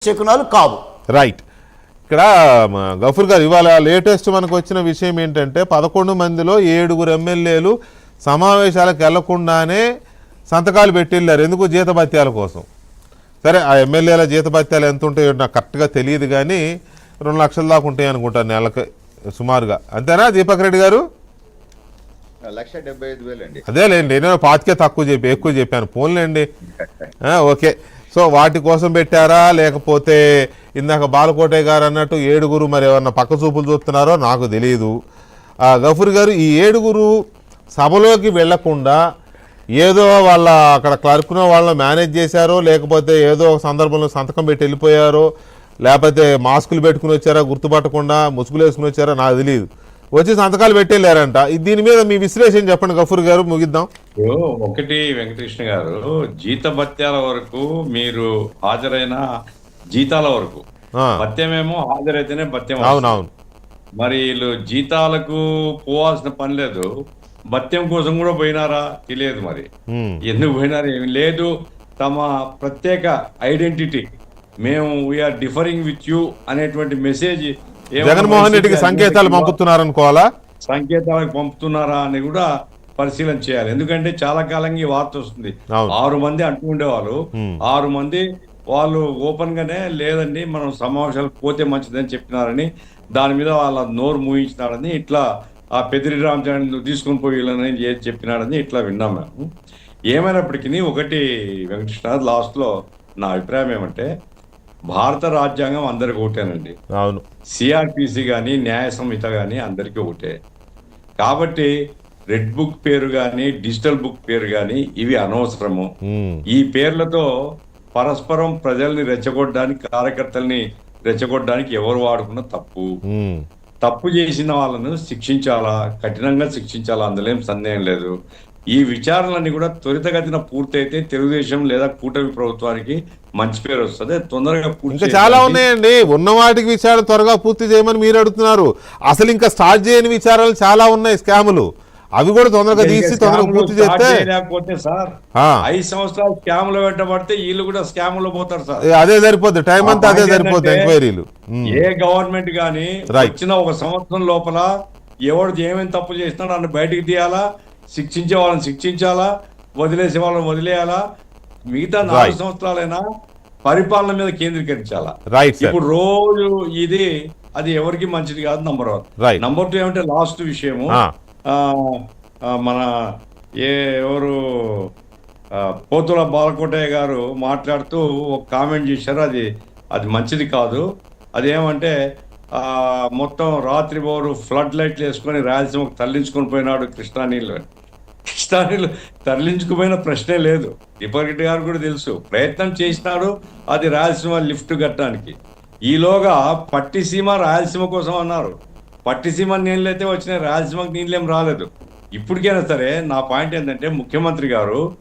శకునాలు కావు. రైట్. ఇక్కడ గఫూర్ గారు ఇవాళ లేటెస్ట్ మనకు వచ్చిన విషయం ఏంటంటే 11 మందిలో 7 ఎమ్మెల్యేలు సమావేశాలకు వెళ్లకుండానే సంతకాలు పెట్టిళ్ళారు. ఎందుకు? జీతభత్యాల కోసం. సరే, ఆ ఎమ్మెల్యేల జీతభత్యాలు ఎంత ఉంటాయో నాకు కరెక్ట్గా తెలియదు, కానీ 2 లక్షల దాకా ఉంటాయి అనుకుంటాను నెలకి సుమారుగా. అంతేనా దీపక్ రెడ్డి గారు? 1,75,000 అండి. అదేలేండి, నేను 25 ఎక్కువ చెప్పాను, పోన్లేండి. ఓకే. సో వాటి కోసం పెట్టారా, లేకపోతే ఇందాక బాలకోటయ్య గారు అన్నట్టు 7 మరి ఏమన్నా పక్క చూపులు చూస్తున్నారో నాకు తెలియదు. గఫూర్ గారు, ఈ 7 సభలోకి వెళ్లకుండా ఏదో వాళ్ళ అక్కడ క్లర్క్నో వాళ్ళు మేనేజ్ చేశారో, లేకపోతే ఏదో ఒక సందర్భంలో సంతకం పెట్టి వెళ్ళిపోయారో, లేకపోతే మాస్కులు పెట్టుకుని వచ్చారా, గుర్తుపట్టకుండా ముసుగులు వేసుకుని వచ్చారో నాకు తెలియదు. వచ్చి సంతకాలు పెట్టేళ్ళారంట. దీని మీద మీ విశ్లేషణ చెప్పండి గఫూర్ గారు, ముగిద్దాం. ఒకటి వెంకటకృష్ణ గారు, జీతభత్యాల వరకు మీరు హాజరైన జీతాల వరకు భత్యమేమో హాజరైతేనే భత్యం. అవునవును. మరి వీళ్ళు జీతాలకు పోవాల్సిన పని లేదు, భత్యం కోసం కూడా పోయినారా తెలియదు. మరి ఎందుకు పోయినారు ఏమి లేదు. తమ ప్రత్యేక ఐడెంటిటీ, మేము వీఆర్ డిఫరింగ్ విత్ యూ అనేటువంటి మెసేజ్ జగన్మోహన్ రెడ్డికి సంకేతాలు పంపుతున్నారనుకోవాలా, సంకేతాలకు పంపుతున్నారా అని కూడా పరిశీలన చేయాలి. ఎందుకంటే చాలా కాలంగా ఈ వార్త వస్తుంది. 6 మంది అంటూ ఉండేవాళ్ళు, 6 మంది వాళ్ళు ఓపెన్ గానే లేదండి మనం సమావేశాలకు పోతే మంచిదని చెప్పినారని, దాని మీద వాళ్ళ నోరు మూయించినారని, ఇట్లా ఆ పెద్దిరి రామచంద్ర తీసుకుని పోయి చెప్పినారని ఇట్లా విన్నాం మేము. ఏమైనప్పటికీ ఒకటి వెంకటకృష్ణ, లాస్ట్ లో నా అభిప్రాయం ఏమంటే, భారత రాజ్యాంగం అందరికి ఒకటేనండి. అవును. సిఆర్పిసి కానీ న్యాయ సంహిత కానీ అందరికీ ఒకటే. కాబట్టి రెడ్ బుక్ పేరు కానీ డిజిటల్ బుక్ పేరు కానీ ఇవి అనవసరము. ఈ పేర్లతో పరస్పరం ప్రజల్ని రెచ్చగొట్టడానికి, కార్యకర్తల్ని రెచ్చగొట్టడానికి ఎవరు వాడుకున్న తప్పు చేసిన వాళ్ళను శిక్షించాలా, కఠినంగా శిక్షించాలా, అందులో ఏం సందేహం లేదు. ఈ విచారణలన్నీ కూడా త్వరితగతిన పూర్తయితే తెలుగుదేశం లేదా కూటమి ప్రభుత్వానికి మంచి పేరు వస్తుంది. తొందరగా ఇంకా చాలా ఉన్నాయండి. ఉన్న వాటికి విచారణ త్వరగా పూర్తి చేయమని మీరు అడుగుతున్నారు. అసలు ఇంకా స్టార్ట్ చేయని విచారాలు చాలా ఉన్నాయి, స్కాములు. అవి కూడా తొందరగా తీసి తొందరగా పూర్తి చేస్తే. లేకపోతే సార్ 5 సంవత్సరాలు స్కామ్ లో పెట్టబడితే వీళ్ళు కూడా స్కామ్ లో పోతారు సార్. అదే సరిపోద్ది, టైం అంతా అదే సరిపోతుంది ఎంక్వైరీలు. ఏ గవర్నమెంట్ గానీ వచ్చిన 1 సంవత్సరం లోపల ఎవడు ఏమేమి తప్పు చేసినాడు అన్న బయటికి తీయాలా, శిక్షించే వాళ్ళని శిక్షించాలా, వదిలేసే వాళ్ళని వదిలేయాలా. మిగతా 4 సంవత్సరాలైనా పరిపాలన మీద కేంద్రీకరించాలా. ఇప్పుడు రోజు ఇది అది ఎవరికి మంచిది కాదు. నంబర్ 1. నంబర్ 2 ఏమంటే లాస్ట్ విషయము, మన ఎవరు పోతుల బాలకోటయ్య గారు మాట్లాడుతూ ఒక కామెంట్ చేశారు, అది మంచిది కాదు. అదేమంటే మొత్తం రాత్రి బోరు ఫ్లడ్ లైట్లు వేసుకొని రాయలసీమకు తరలించుకొని పోయినాడు కృష్ణా నీళ్ళు తరలించుకుపోయిన ప్రశ్నే లేదు. దీపక్ రెడ్డి గారు కూడా తెలుసు, ప్రయత్నం చేసినాడు అది రాయలసీమ లిఫ్ట్ కట్టడానికి. ఈలోగా పట్టిసీమ రాయలసీమ కోసం అన్నారు. పట్టిసీమ నీళ్ళు అయితే వచ్చినాయి, రాయలసీమకు నీళ్ళేం రాలేదు. ఇప్పటికైనా సరే నా పాయింట్ ఏంటంటే, ముఖ్యమంత్రి గారు